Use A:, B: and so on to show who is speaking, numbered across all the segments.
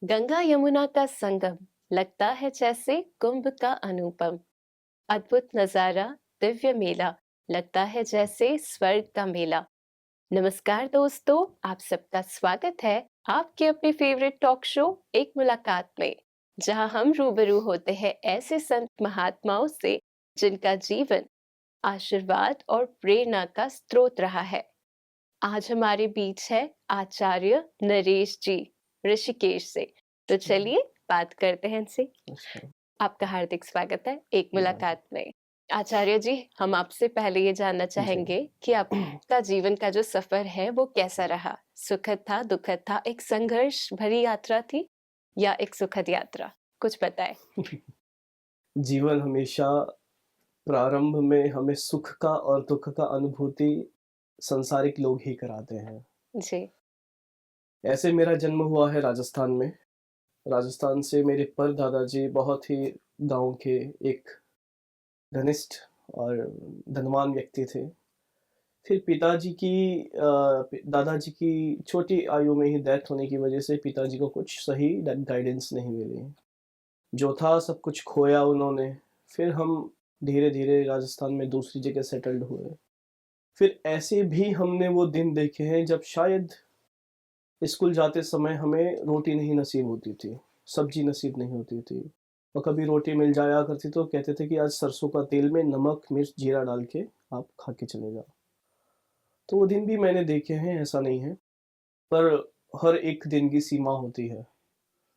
A: गंगा यमुना का संगम लगता है जैसे कुंभ का अनुपम। अद्भुत नजारा, दिव्य मेला, लगता है जैसे स्वर्ग का मेला। नमस्कार दोस्तों, आप सबका स्वागत है आपके अपने फेवरेट टॉक शो एक मुलाकात में, जहां हम रूबरू होते हैं ऐसे संत महात्माओं से जिनका जीवन आशीर्वाद और प्रेरणा का स्रोत रहा है। आज हमारे बीच है आचार्य नरेश जी, ऋषिकेश से। तो चलिए बात करते हैं इनसे।
B: अच्छा,
A: आपका हार्दिक स्वागत है एक
B: धन्यवाद।
A: मुलाकात में। आचार्य जी, हम आपसे पहले ये जानना
B: जी।
A: चाहेंगे कि आपका जीवन का जो सफर है वो कैसा रहा? सुखद था, दुखद था, एक संघर्ष भरी यात्रा थी या एक सुखद यात्रा? कुछ बताएं।
B: जीवन हमेशा प्रारंभ में हमें सुख का और दुःख का अनुभूति सांसारिक लोग ही कराते हैं।
A: जी।
B: ऐसे मेरा जन्म हुआ है राजस्थान में। राजस्थान से मेरे परदादाजी बहुत ही गाँव के एक घनिष्ठ और धनवान व्यक्ति थे। फिर पिताजी की दादाजी की छोटी आयु में ही डेथ होने की वजह से पिताजी को कुछ सही गाइडेंस नहीं मिली। जो था सब कुछ खोया उन्होंने। फिर हम धीरे-धीरे राजस्थान में दूसरी जगह सेटल्ड हुए। फिर ऐसे भी हमने वो दिन देखे हैं जब शायद स्कूल जाते समय हमें रोटी नहीं नसीब होती थी, सब्ज़ी नसीब नहीं होती थी और कभी रोटी मिल जाया करती तो कहते थे कि आज सरसों का तेल में नमक, मिर्च, जीरा डाल के आप खा के चले जाओ। तो वो दिन भी मैंने देखे हैं, ऐसा नहीं है, पर हर एक दिन की सीमा होती है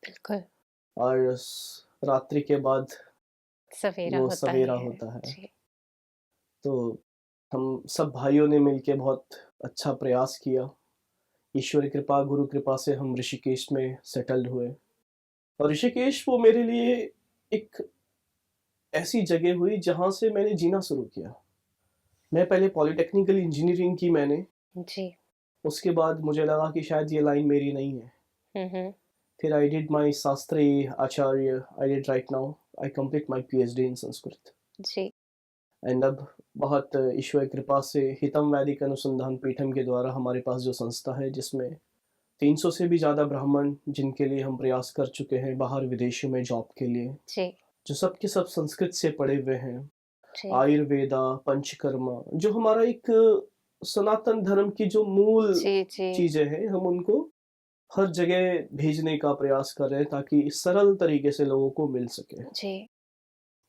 A: बिल्कुल।
B: और रात्रि के बाद
A: सवेरा
B: वो
A: होता ही
B: सवेरा
A: है।
B: होता है।
A: जी।
B: तो हम सब भाइयों ने मिलके बहुत अच्छा प्रयास किया। ईश्वर की कृपा, गुरु कृपा से हम ऋषिकेश में सेटल्ड हुए और ऋषिकेश वो मेरे लिए एक ऐसी जगह हुई जहाँ से मैंने जीना शुरू किया। मैं पहले पॉलिटेक्निकल इंजीनियरिंग की मैंने,
A: जी।
B: उसके बाद मुझे लगा कि शायद ये लाइन मेरी नहीं है।
A: हम्म।
B: फिर I did my Shastri Acharya, I did right now I complete my PhD in Sanskrit.
A: जी।
B: एंड अब बहुत ईश्वर की कृपा से हितम वैदिक अनुसंधान पीठम के द्वारा हमारे पास जो संस्था है जिसमें 300 से भी ज़्यादा ब्राह्मण जिनके लिए हम प्रयास कर चुके हैं बाहर विदेशों में जॉब के लिए,
A: जी।
B: जो सब के सब संस्कृत से पढ़े हुए हैं।
A: जी।
B: आयुर्वेदा, पंचकर्मा, जो हमारा एक सनातन धर्म की जो मूल
A: जी। जी।
B: चीज़ें हैं, हम उनको हर जगह भेजने का प्रयास कर रहे हैं ताकि सरल तरीके से लोगों को मिल सके।
A: जी।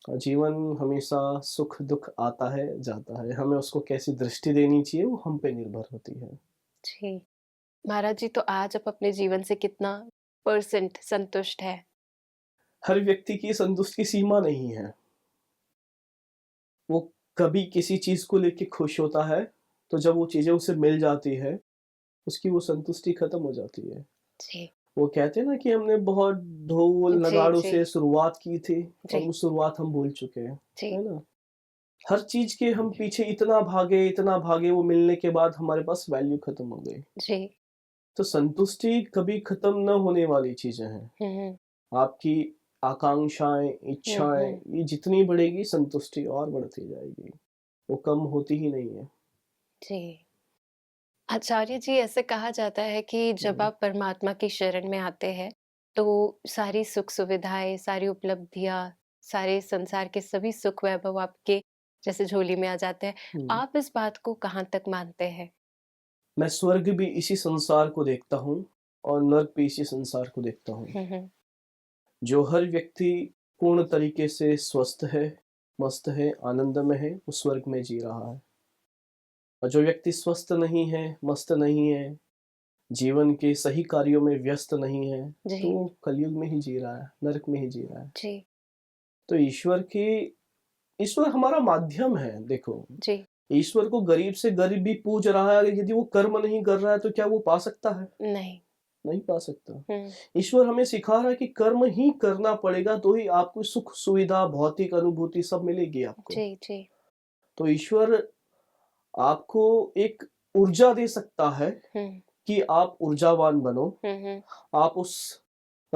B: जीवन हमेशा सुख-दुःख आता है, जाता है। हमें उसको कैसी दृष्टि देनी चाहिए, वो हम पे निर्भर होती है।
A: जी। महाराज जी, तो आज आप अपने जीवन से कितना परसेंट संतुष्ट है?
B: हर व्यक्ति की संतुष्टि की सीमा नहीं है। वो कभी किसी चीज़ को लेके खुश होता है, तो जब वो चीज़ें उसे मिल जाती है, उसकी वो संतुष्टि खत्म हो जाती है।
A: जी।
B: वो कहते हैं ना कि हमने बहुत
A: जी।
B: ढोल-नगाड़ों
A: जी।
B: से शुरुआत की थी और
A: जी।
B: वो शुरुआत हम भूल चुके हैं,
A: जी।
B: है ना? हर चीज़ के हम पीछे इतना भागे, वो मिलने के बाद हमारे पास वैल्यू खत्म हो गई।
A: जी।
B: तो संतुष्टि कभी खत्म न होने वाली चीज़ें हैं।
A: हुँ,
B: आपकी आकांक्षाएँ,
A: हुँ,
B: इच्छाएँ
A: हुँ।
B: ये जितनी बढ़ेगी संतुष्टि और बढ़ती जाएगी। वो कम होती ही नहीं है।
A: जी। आचार्य जी, ऐसे कहा जाता है कि जब
B: हुँ,
A: आप परमात्मा की शरण में आते हैं, तो सारी सुख-सुविधाएँ, सारी उपलब्धियाँ, सारे संसार के सभी सुख वैभव आपके जैसे झोली में आ जाते हैं।
B: हुँ।
A: आप इस बात को कहाँ तक मानते हैं?
B: मैं स्वर्ग भी इसी संसार को देखता हूँ और नर्क भी इसी संसार को देखता हूँ।
A: हुँ, हुँ।
B: जो हर व्यक्ति पूर्ण तरीके से स्वस्थ है, मस्त है, आनंद में है, वो स्वर्ग में जी रहा है। और जो व्यक्ति स्वस्थ नहीं है, मस्त नहीं है, जीवन के सही कार्यों में व्यस्त नहीं है, तो
A: जी।
B: वो कलयुग में ही जी रहा है, नरक में ही जी रहा है।
A: जी।
B: तो ईश्वर हमारा माध्यम है, देखो।
A: जी।
B: ईश्वर को गरीब से गरीब भी पूज रहा है, यदि वो कर्म नहीं कर रहा है, तो क्या वो पा सकता है?
A: नहीं।
B: नहीं पा सकता।
A: हुँ।
B: ईश्वर हमें सिखा रहा है कि कर्म ही करना पड़ेगा, तो ही आपको सुख, सुविधा, भौतिक अनुभूति सब मिलेगी आपको।
A: जी। जी।
B: तो ईश्वर आपको एक ऊर्जा दे सकता है
A: हुँ।
B: कि आप ऊर्जावान बनो,
A: हुँ, हुँ।
B: आप उस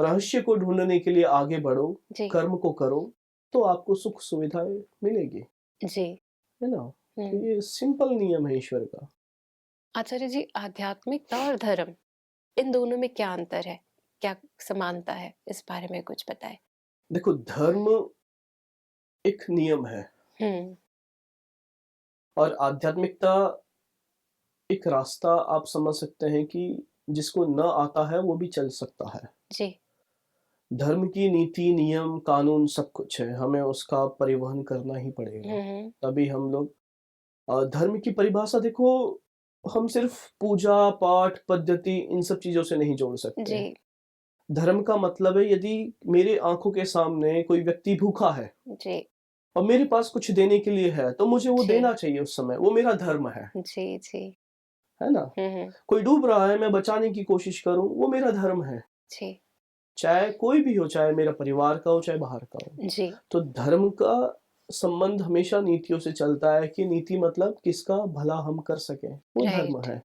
B: रहस्य को ढूँढने के लिए आगे बढ़ो,
A: जी।
B: कर्म को करो, तो आपको सुख सुविधाएँ मिलेगी,
A: जी।
B: है ना? तो
A: हुँ।
B: ये सिंपल नियम है ईश्वर का।
A: आचार्य जी, आध्यात्मिकता और धर्म, इन दोनों में क्या अंतर है? क्या समानता है, इस बारे में कुछ बताएं।
B: देखो, धर्म एक नियम है
A: हम्म।
B: और आध्यात्मिकता एक रास्ता, आप समझ सकते हैं कि जिसको न आता है वो भी चल सकता है।
A: जी।
B: धर्म की नीति, नियम, कानून सब कुछ है, हमें उसका परिवहन करना ही पड़ेगा।
A: हम्म।
B: तभी हम लोग धर्म की परिभाषा देखो, हम सिर्फ पूजा, पाठ, पद्धति इन सब चीज़ों से नहीं जोड़ सकते।
A: जी।
B: धर्म का मतलब है, यदि मेरे आँखों के सामने कोई व्यक्ति भूखा है
A: जी।
B: और मेरे पास कुछ देने के लिए है, तो मुझे वो
A: जी।
B: देना चाहिए उस समय, वो मेरा धर्म
A: जी। जी।
B: है ना? कोई डूब रहा है, मैं बचाने की कोशिश करूँ, वो मेरा धर्म है।
A: जी।
B: चाहे कोई भी हो, चाहे मेरा परिवार का हो, चाहे बाहर का हो।
A: जी।
B: तो धर्म का संबंध हमेशा नीतियों से चलता है कि नीति मतलब किसका भला हम कर सकें, वो धर्म
A: राइट।
B: है।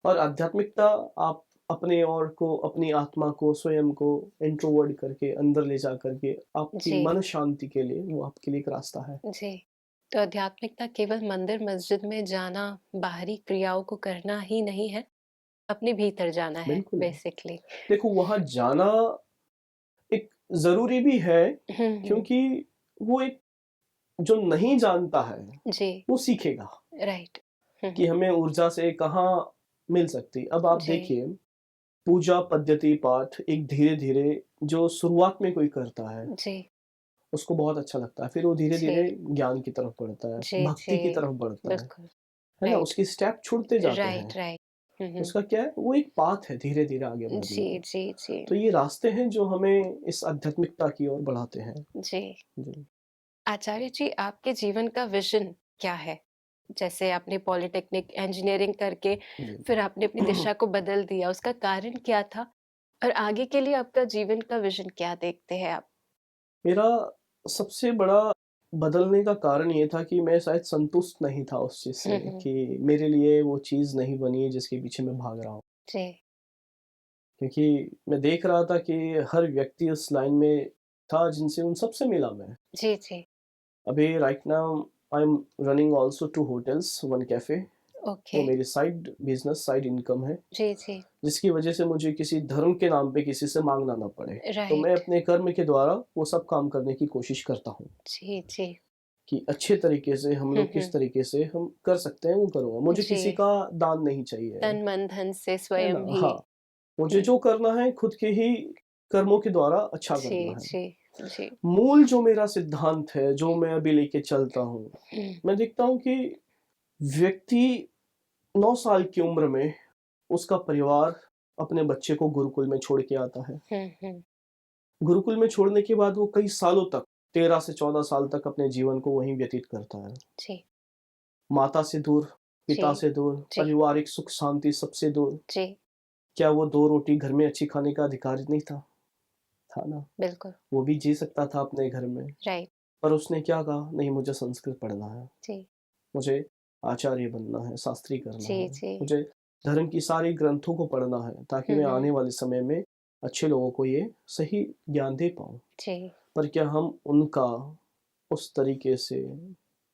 B: और आध्यात्मिकता, आप अपने और को, अपनी आत्मा को, स्वयं को इंट्रोवर्ट करके अंदर ले जा करके आपकी
A: जी।
B: मन शांति के लिए, वो आपके लिए एक रास्ता है।
A: जी। तो आध्यात्मिकता केवल मंदिर मस्जिद में जाना, बाहरी क्रियाओं को करना ही नहीं है, अपने भीतर जाना है
B: बिल्कुल है।
A: बेसिकली।
B: देखो, वहाँ जाना एक ज़रूरी भी है,
A: हम्म।
B: क्योंकि वो एक जो नहीं जानता है,
A: जी।
B: वो सीखेगा
A: राइट।
B: कि हमें ऊर्जा से कहाँ मिल सकती। अब आप
A: जी।
B: देखिए, पूजा पद्धति पाठ एक धीरे-धीरे जो शुरुआत में कोई करता है,
A: जी।
B: उसको बहुत अच्छा लगता है। फिर वो धीरे-धीरे
A: जी।
B: ज्ञान की तरफ बढ़ता है,
A: जी। जी।
B: भक्ति की तरफ बढ़ता
A: बिल्कुल।
B: है ना?
A: राइट।
B: उसके स्टेप छूटते जाते हैं।
A: राइट। राइट।
B: उसका क्या है, वो एक पाथ है धीरे-धीरे आगे बढ़ने
A: जी।
B: का।
A: जी। जी।
B: तो ये रास्ते हैं जो हमें इस आध्यात्मिकता की ओर बढ़ाते हैं।
A: जी।
B: जी।
A: आचार्य जी, आपके जीवन का विजन क्या है? जैसे आपने पॉलिटेक्निक इंजीनियरिंग करके
B: जी।
A: फिर आपने अपनी दिशा को बदल दिया, उसका कारण क्या था? और आगे के लिए आपका जीवन का विजन क्या देखते हैं आप?
B: मेरा सबसे बड़ा बदलने का कारण ये था कि मैं शायद संतुष्ट नहीं था उस चीज़ से,
A: हुँ।
B: कि मेरे लिए वो चीज़ नहीं बनी जिसके पीछे मैं भाग रहा हूँ।
A: जी।
B: क्योंकि मैं देख रहा था कि हर व्यक्ति उस लाइन में था जिनसे उन सबसे मिला मैं।
A: जी। जी।
B: अभी right now I am running also 2 hotels, 1 cafe.
A: Okay.
B: वो मेरी साइड बिज़नेस, साइड इनकम है,
A: जी। जी।
B: जिसकी वजह से मुझे किसी धर्म के नाम पे किसी से माँगना ना पड़े। तो मैं
A: राइट।
B: अपने कर्म के द्वारा वो सब काम करने की कोशिश करता हूँ,
A: जी। जी।
B: कि अच्छे तरीके से हम लोग किस
A: हुँ।
B: तरीके से हम कर सकते हैं वो करूँगा। मुझे
A: जी।
B: किसी का दान नहीं चाहिए,
A: तन, मन, धन से
B: है ना?
A: स्वयं ही।
B: हाँ, मुझे
A: हुँ।
B: जो करना है खुद के ही कर्मों के द्वारा अच्छा
A: जी।
B: करना है।
A: जी। जी।
B: मूल जो मेरा सिद्धांत है, जो मैं अभी लेके चलता हूँ,
A: हुँ।
B: मैं देखता हूँ कि व्यक्ति 9 साल की उम्र में उसका परिवार अपने बच्चे को गुरुकुल में छोड़ के आता है।
A: हुँ। हुँ।
B: गुरुकुल में छोड़ने के बाद वो कई सालों तक, 13 से 14 साल तक अपने जीवन को वहीं व्यतीत करता है।
A: जी।
B: माता से दूर,
A: जी।
B: पिता से दूर,
A: जी।
B: पारिवारिक सुख शांति सबसे दूर।
A: जी।
B: क्या वो 2 रोटी घर में अच्छी खाने का अधिकारी नहीं था? था ना।
A: बिल्कुल।
B: वो भी जी सकता था अपने घर में।
A: राइट।
B: पर उसने क्या कहा, नहीं मुझे संस्कृत पढ़ना है,
A: जी।
B: मुझे आचार्य बनना है, शास्त्री करना
A: जी।
B: है,
A: जी।
B: मुझे धर्म की सारी ग्रंथों को पढ़ना है, ताकि मैं
A: हुँ।
B: आने वाले समय में अच्छे लोगों को ये सही ज्ञान दे पाऊँ।
A: जी।
B: पर क्या हम उनका उस तरीके से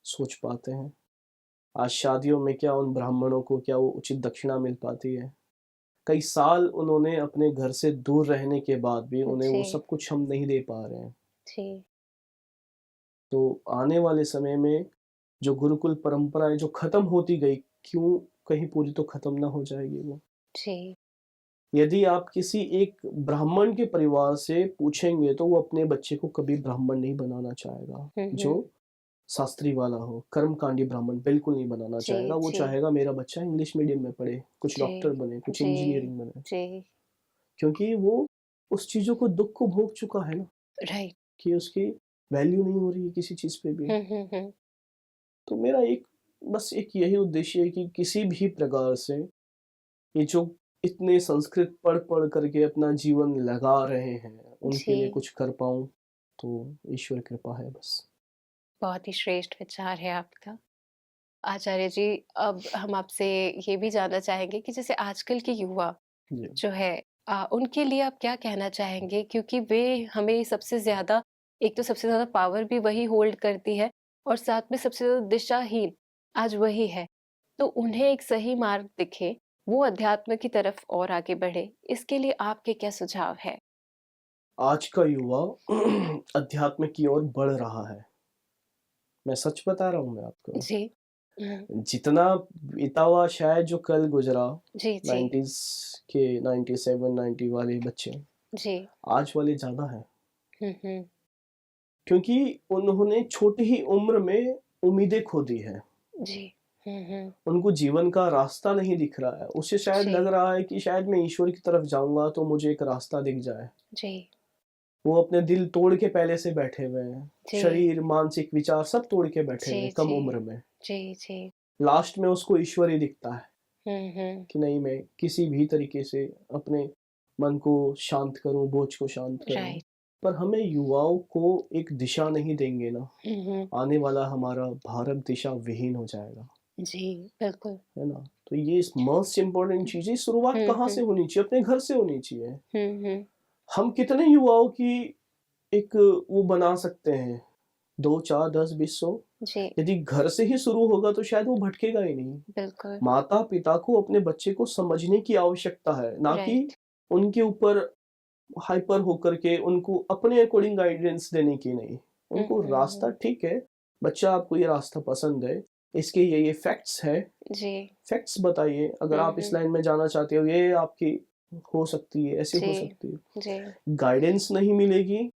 B: सोच पाते हैं? आज शादियों में क्या उन ब्राह्मणों को क्या वो उचित दक्षिणा मिल पाती है? कई साल उन्होंने अपने घर से दूर रहने के बाद भी उन्हें वो
A: जी।
B: सब कुछ हम नहीं दे पा रहे हैं।
A: जी।
B: तो आने वाले समय में जो गुरुकुल परंपराएँ जो ख़त्म होती गई, क्यों कहीं पूरी तो ख़त्म ना हो जाएगी वो?
A: जी।
B: यदि आप किसी एक ब्राह्मण के परिवार से पूछेंगे, तो वो अपने बच्चे को कभी ब्राह्मण नहीं बनाना चाहेगा,
A: हुँ। हुँ।
B: जो शास्त्री वाला हो, कर्मकांडी ब्राह्मण बिल्कुल नहीं बनाना
A: जी।
B: चाहेगा। वो
A: जी।
B: चाहेगा मेरा बच्चा इंग्लिश मीडियम में पढ़े, कुछ
A: जी।
B: डॉक्टर बने, कुछ
A: जी।
B: इंजीनियरिंग बने,
A: जी।
B: क्योंकि वो उस चीज़ों को, दुःख को भोग चुका है ना,
A: राइट।
B: कि उसकी वैल्यू नहीं हो रही है किसी चीज़ पे भी।
A: हुँ। हुँ। हुँ।
B: तो मेरा बस एक यही उद्देश्य है कि किसी भी प्रकार से ये जो इतने संस्कृत पढ़-पढ़ करके अपना जीवन लगा रहे हैं, उनके लिए
A: जी।
B: कुछ कर पाऊँ, तो ईश्वर कृपा है बस।
A: बहुत ही श्रेष्ठ विचार है आपका। आचार्य जी, अब हम आपसे ये भी जानना चाहेंगे कि जैसे आजकल के युवा
B: जी।
A: जो है, उनके लिए आप क्या कहना चाहेंगे? क्योंकि वे हमें सबसे ज़्यादा, एक तो सबसे ज़्यादा पावर भी वही होल्ड करती है और साथ में सबसे ज़्यादा दिशाहीन आज वही है। तो उन्हें एक सही मार्ग दिखे, वो अध्यात्म की तरफ और आगे बढ़े, इसके लिए आपके क्या सुझाव है?
B: आज का युवा अध्यात्म की ओर बढ़ रहा है। मैं सच बता रहा हूँ मैं आपको।
A: जी। हुँ।
B: जितना बीता हुआ शायद जो कल गुज़रा
A: जी, जी।
B: 90s के 97, 90 वाले बच्चे,
A: जी।
B: आज वाले ज़्यादा हैं।
A: हुँ, हुँ।
B: क्योंकि उन्होंने छोटी ही उम्र में उम्मीदें खो दी हैं।
A: जी। हुँ, हुँ।
B: उनको जीवन का रास्ता नहीं दिख रहा है। उसे शायद लग
A: जी,
B: रहा है कि शायद मैं ईश्वर की तरफ जाऊँगा तो मुझे एक रास्ता दिख जाए।
A: जी,
B: वो अपने दिल तोड़ के पहले से बैठे हुए हैं।
A: जी,
B: शरीर, मानसिक विचार सब तोड़ के बैठे
A: जी,
B: हुए हैं कम
A: जी,
B: उम्र में।
A: जी, जी।
B: लास्ट में उसको ईश्वर ही दिखता है
A: हुँ, हुँ।
B: कि नहीं मैं किसी भी तरीके से अपने मन को शांत करूँ, बोझ को शांत करूँ।
A: राइट।
B: पर हमें युवाओं को एक दिशा नहीं देंगे ना,
A: हुँ, हुँ।
B: आने वाला हमारा भारत दिशा विहीन हो जाएगा,
A: जी, बिल्कुल।
B: है ना? तो ये मोस्ट इम्पोर्टेंट चीज़ है, शुरुआत
A: हुँ,
B: कहाँ से
A: हुँ।
B: होनी चाहिए? अपने घर से होनी चाहिए।
A: हुँ, हुँ।
B: हम कितने युवाओं की एक वो बना सकते हैं, 2, 4, 10, 20, 100
A: जी,
B: यदि घर से ही शुरू होगा तो शायद वो भटकेगा ही नहीं।
A: बिल्कुल।
B: माता-पिता को अपने बच्चे को समझने की आवश्यकता है, ना कि
A: राइट।
B: उनके ऊपर हाइपर होकर के उनको अपने अकॉर्डिंग गाइडेंस देने की नहीं।
A: हुँ,
B: उनको
A: हुँ,
B: रास्ता
A: हुँ।
B: ठीक है, बच्चा आपको ये रास्ता पसंद है, इसके ये फैक्ट्स हैं,
A: जी।
B: फैक्ट्स बताइए, अगर
A: हुँ,
B: आप इस
A: हुँ।
B: लाइन में जाना चाहते हो, ये आपकी हो सकती है, ऐसे
A: जी,
B: हो सकती है।
A: जी।
B: गाइडेंस नहीं मिलेगी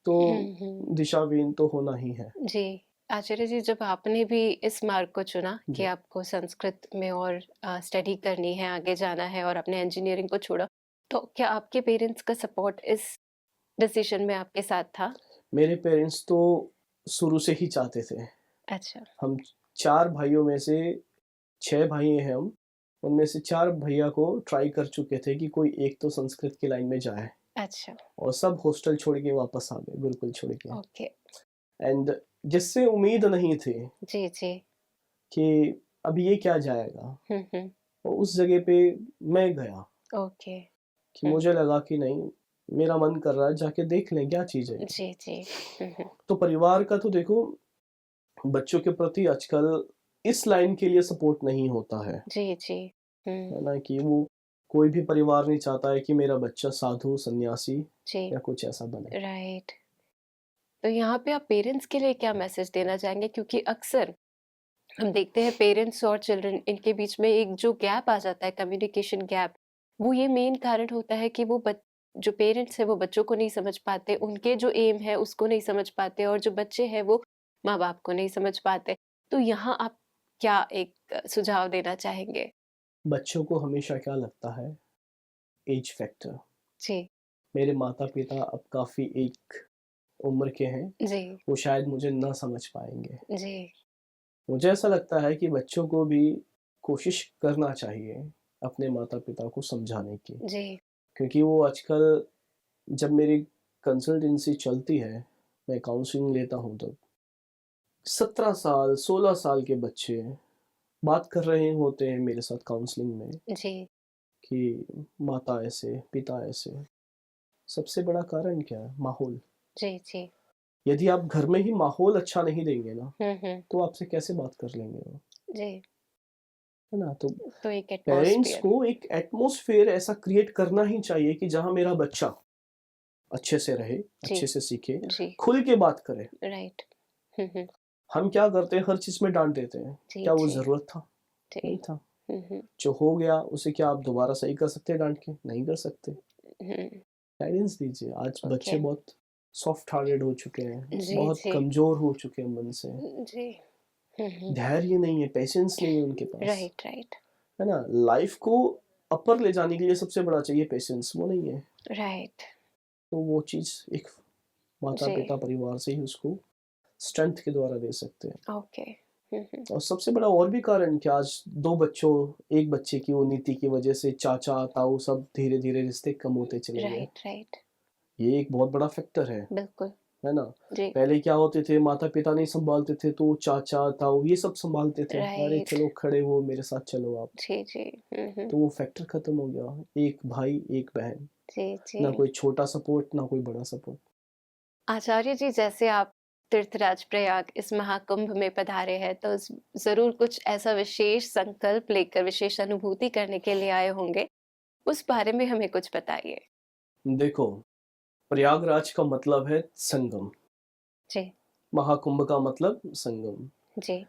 B: तो
A: हुँ, हुँ।
B: दिशाहीन तो होना ही है।
A: जी। आचार्य जी, जब आपने भी इस मार्ग को चुना कि
B: जी।
A: आपको संस्कृत में और स्टडी करनी है, आगे जाना है और आपने इंजीनियरिंग को छोड़ा, तो क्या आपके पेरेंट्स का सपोर्ट इस डिसीज़न में आपके साथ था?
B: मेरे पेरेंट्स तो शुरू से ही चाहते थे।
A: अच्छा,
B: हम 4 भाइयों में से 6 भाई हैं हम, उनमें से 4 भैया को ट्राई कर चुके थे कि कोई एक तो संस्कृत की लाइन में जाए
A: अच्छा।
B: और सब हॉस्टल छोड़ के वापस आ गए, गुरुकुल छोड़ के।
A: ओके।
B: एंड जिससे उम्मीद नहीं थी
A: जी, जी।
B: कि अब ये क्या जाएगा?
A: हुँ, हुँ।
B: और उस जगह पे मैं गया
A: ओके।
B: कि
A: हुँ।
B: मुझे लगा कि नहीं, मेरा मन कर रहा है जाके देख लें क्या चीज़ है ये।
A: जी, जी। हुँ, हुँ।
B: तो परिवार का तो देखो बच्चों के प्रति आजकल इस लाइन के लिए सपोर्ट नहीं होता
A: जी, जी। हुँ।
B: है ना? कि वो कोई भी परिवार नहीं चाहता है कि मेरा बच्चा साधु, सन्यासी
A: जी,
B: या कुछ ऐसा बने।
A: राइट। तो यहाँ पे आप पेरेंट्स के लिए क्या मैसेज देना चाहेंगे? क्योंकि अक्सर हम देखते हैं पेरेंट्स और चिल्ड्रन इनके बीच में एक जो गैप आ जाता है, कम्युनिकेशन गैप, वो ये मेन कारण होता है कि वो जो पेरेंट्स हैं वो बच्चों को नहीं समझ पाते, उनके जो एम है उसको नहीं समझ पाते और जो बच्चे हैं वो माँ बाप को नहीं समझ पाते। तो यहाँ आप क्या एक सुझाव देना चाहेंगे?
B: बच्चों को हमेशा क्या लगता है, ऐज फैक्टर।
A: जी।
B: मेरे माता-पिता अब काफ़ी एक उम्र के हैं,
A: जी।
B: वो शायद मुझे ना समझ पाएँगे।
A: जी।
B: मुझे ऐसा लगता है कि बच्चों को भी कोशिश करना चाहिए अपने माता-पिता को समझाने की,
A: जी।
B: क्योंकि वो आजकल जब मेरी कंसल्टेंसी चलती है, मैं काउंसलिंग लेता हूँ तब 17 साल, 16 साल के बच्चे बात कर रहे होते हैं मेरे साथ काउंसलिंग में
A: जी।
B: कि माता ऐसे, पिता ऐसे। सबसे बड़ा कारण क्या है? माहौल।
A: जी। जी।
B: यदि आप घर में ही माहौल अच्छा नहीं देंगे ना,
A: हुँ, हुँ।
B: तो आपसे कैसे बात कर लेंगे वो,
A: जी।
B: है ना? तो
A: तो एक
B: पेरेंट्स
A: एटमॉस्फेयर।
B: को एक एटमॉस्फेयर ऐसा क्रिएट करना ही चाहिए कि जहाँ मेरा बच्चा अच्छे से रहे,
A: जी।
B: अच्छे से सीखे,
A: जी।
B: खुल के बात करे।
A: राइट। हुँ, हुँ।
B: हम क्या करते हैं, हर चीज़ में डाँट देते हैं।
A: जी,
B: क्या वो
A: जी,
B: ज़रूरत था?
A: जी।
B: नहीं था।
A: हुँ, हुँ,
B: जो हो गया उसे क्या आप दोबारा सही कर सकते हैं डाँट के? नहीं कर सकते।
A: हुँ।
B: गाइडेंस दीजिए। आज
A: ओके।
B: बच्चे बहुत सॉफ्ट हार्टेड हो चुके हैं,
A: जी,
B: बहुत
A: जी।
B: कमज़ोर हो चुके हैं मन से।
A: जी। हुँ, हुँ।
B: धैर्य नहीं है, पेशेंस नहीं है उनके पास,
A: राइट, राइट,
B: है ना? लाइफ़ को अपर ले जाने के लिए सबसे बड़ा चाहिए पेशेंस, वो नहीं है।
A: राइट।
B: तो वो चीज़ एक
A: जी।
B: माता-पिता परिवार से ही उसको स्ट्रेंथ के द्वारा दे सकते हैं।
A: ओके। हुँ, हुँ।
B: और सबसे बड़ा और भी कारण कि आज 2 बच्चों 1 बच्चे की वो नीति की वज़ह से चाचा, ताऊ सब धीरे-धीरे रिश्ते कम होते चले गए।
A: Right, right.
B: ये एक बहुत बड़ा फैक्टर
A: बिल्कुल।
B: है ना?
A: जी।
B: पहले क्या होते थे माता-पिता नहीं सँभालते थे तो चाचा, ताऊ ये सब सँभालते थे। अरे
A: राइट।
B: चलो खड़े हो मेरे साथ चलो आप।
A: जी, जी। हुँ, हुँ।
B: तो वो फैक्टर खत्म हो गया। एक भाई, एक बहन।
A: जी, जी।
B: ना कोई छोटा सपोर्ट, ना कोई बड़ा सपोर्ट।
A: आचार्य जी, जैसे आप तीर्थराज प्रयाग इस महाकुंभ में पधारे हैं, तो जरूर कुछ ऐसा विशेष संकल्प लेकर, विशेष अनुभूति करने के लिए आए होंगे। उस बारे में हमें कुछ बताइए।
B: देखो, प्रयागराज का मतलब है संगम,
A: जी।
B: महाकुंभ का मतलब संगम।
A: जी।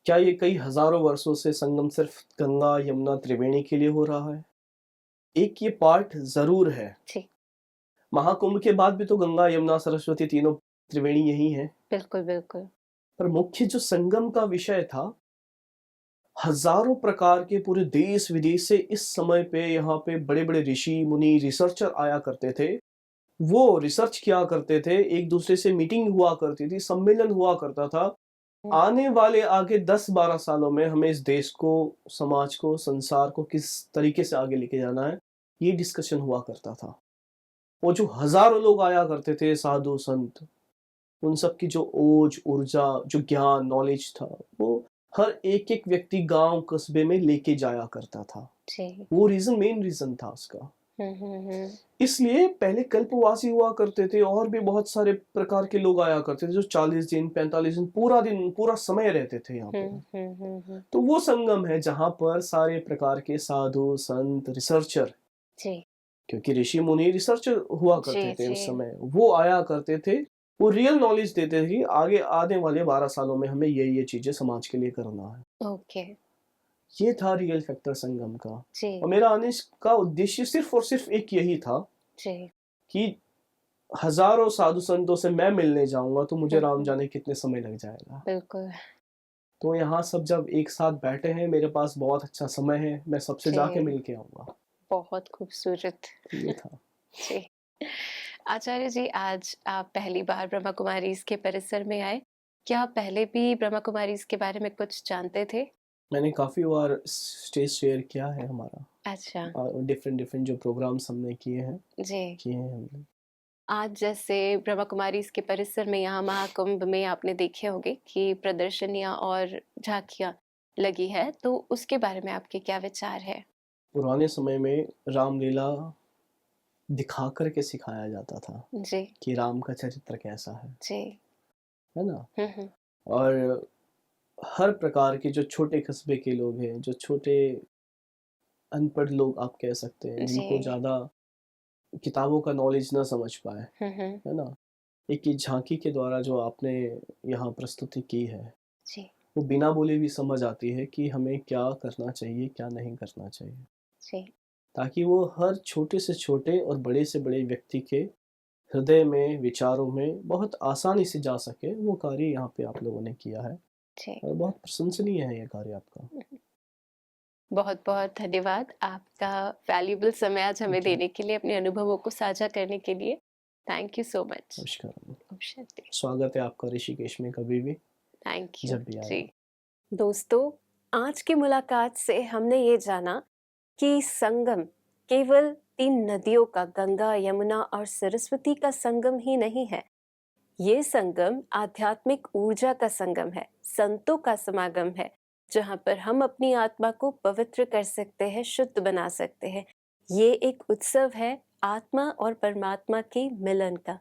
B: क्या ये कई हजारों वर्षों से संगम सिर्फ गंगा, यमुना, त्रिवेणी के लिए हो रहा है? एक ये पार्ट जरूर है।
A: जी।
B: महाकुंभ के बाद भी तो गंगा, यमुना, सरस्वती तीनों त्रिवेणी यही हैं।
A: बिल्कुल बिल्कुल।
B: पर मुख्य जो संगम का विषय था, हजारों प्रकार के पूरे देश विदेश से इस समय पे यहाँ पे बड़े बड़े ऋषि मुनि रिसर्चर आया करते थे। वो रिसर्च किया करते थे, एक दूसरे से मीटिंग हुआ करती थी, सम्मेलन हुआ करता था। आने वाले आगे 10-12 सालों में हमें इस देश को, समाज को, संसार को किस तरीके से आगे लेके जाना है, ये डिस्कशन हुआ करता था। वो जो हजारों लोग आया करते थे, साधु संत, उन सब की जो ओज, ऊर्जा, जो ज्ञान, नॉलेज था, वो हर एक व्यक्ति गांव, कस्बे में लेके जाया करता था।
A: जी।
B: वो मेन रीजन था उसका।
A: हम्म।
B: इसलिए पहले कल्पवासी हुआ करते थे, और भी बहुत सारे प्रकार के लोग आया करते थे जो 40 दिन, 45 दिन, पूरा समय रहते थे यहाँ पे। तो वो संगम है जहाँ पर सारे प्रकार के साधु संत, रिसर्चर,
A: जी।
B: क्योंकि ऋषि मुनि रिसर्चर हुआ करते थे
A: जी।
B: उस समय, वो आया करते थे। वो रियल नॉलेज देते थे कि आगे आने वाले 12 सालों में हमें ये चीजें समाज के लिए करना है।
A: ओके।
B: ये था रियल फैक्टर संगम का।
A: जी।
B: और मेरा आने का उद्देश्य सिर्फ और सिर्फ एक यही था
A: जी।
B: कि हजारों साधु संतों से मैं मिलने जाऊंगा तो मुझे राम
A: हम्म।
B: जाने कितने समय लग जाएगा।
A: बिल्कुल।
B: तो यहाँ सब जब एक साथ बैठे हैं, मेरे पास बहुत अच्छा समय है, मैं सबसे जाके
A: जी।
B: मिल के आऊंगा।
A: बहुत खूबसूरत।
B: ये था।
A: जी। आचार्य जी, आज आप पहली बार ब्रह्मा कुमारीज के परिसर में आए। क्या आप पहले भी ब्रह्मा कुमारीज के बारे में कुछ जानते थे?
B: मैंने काफी बार स्टेज शेयर किया है हमारा,
A: अच्छा।
B: डिफरेंट डिफरेंट जो प्रोग्राम्स हमने
A: जी।
B: किए हैं हमने।
A: आज जैसे ब्रह्मा कुमारीज के परिसर में, यहाँ महाकुंभ में आपने देखे होंगे कि प्रदर्शनियां और झांकियां लगी है, तो उसके बारे में आपके क्या विचार है?
B: पुराने समय में रामलीला दिखा करके सिखाया जाता था
A: जी।
B: कि राम का चरित्र कैसा
A: जी।
B: है ना।
A: हम्म।
B: और हर प्रकार के जो छोटे कस्बे के लोग हैं, जो छोटे अनपढ़ लोग आप कह सकते हैं, जिनको
A: जी।
B: ज़्यादा किताबों का नॉलेज ना समझ पाए,
A: हम्म।
B: है ना? एक ये झांकी के द्वारा जो आपने यहाँ प्रस्तुति की है,
A: जी।
B: वो बिना बोले भी समझ आती है कि हमें क्या करना चाहिए, क्या नहीं करना चाहिए।
A: जी।
B: ताकि वो हर छोटे से छोटे और बड़े से बड़े व्यक्ति के हृदय में, विचारों में बहुत आसानी से जा सके, वो कार्य यहाँ पे आप लोगों ने किया है।
A: जी।
B: और बहुत प्रशंसनीय है ये कार्य आपका।
A: बहुत बहुत धन्यवाद आपका वैल्यूबल समय आज हमें
B: थैंक यू।
A: देने के लिए, अपने अनुभवों को साझा करने के लिए। Thank you so much.
B: नमस्कार।
A: ओम शांति।
B: स्वागत है आपका ऋषिकेश में कभी भी,
A: थैंक यू
B: जब भी आए
A: जी।
B: आप।
A: दोस्तों, आज की मुलाकात से हमने ये जाना कि संगम केवल 3 नदियों का, गंगा, यमुना और सरस्वती का संगम ही नहीं है। ये संगम आध्यात्मिक ऊर्जा का संगम है, संतों का समागम है, जहाँ पर हम अपनी आत्मा को पवित्र कर सकते हैं, शुद्ध बना सकते हैं। ये एक उत्सव है आत्मा और परमात्मा के मिलन का।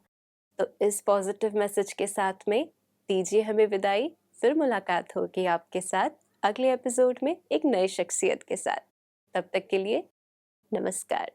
A: तो इस पॉजिटिव मैसेज के साथ में दीजिए हमें विदाई। फिर मुलाकात होगी आपके साथ अगले एपिसोड में एक नई शख्सियत के साथ। तब तक के लिए नमस्कार।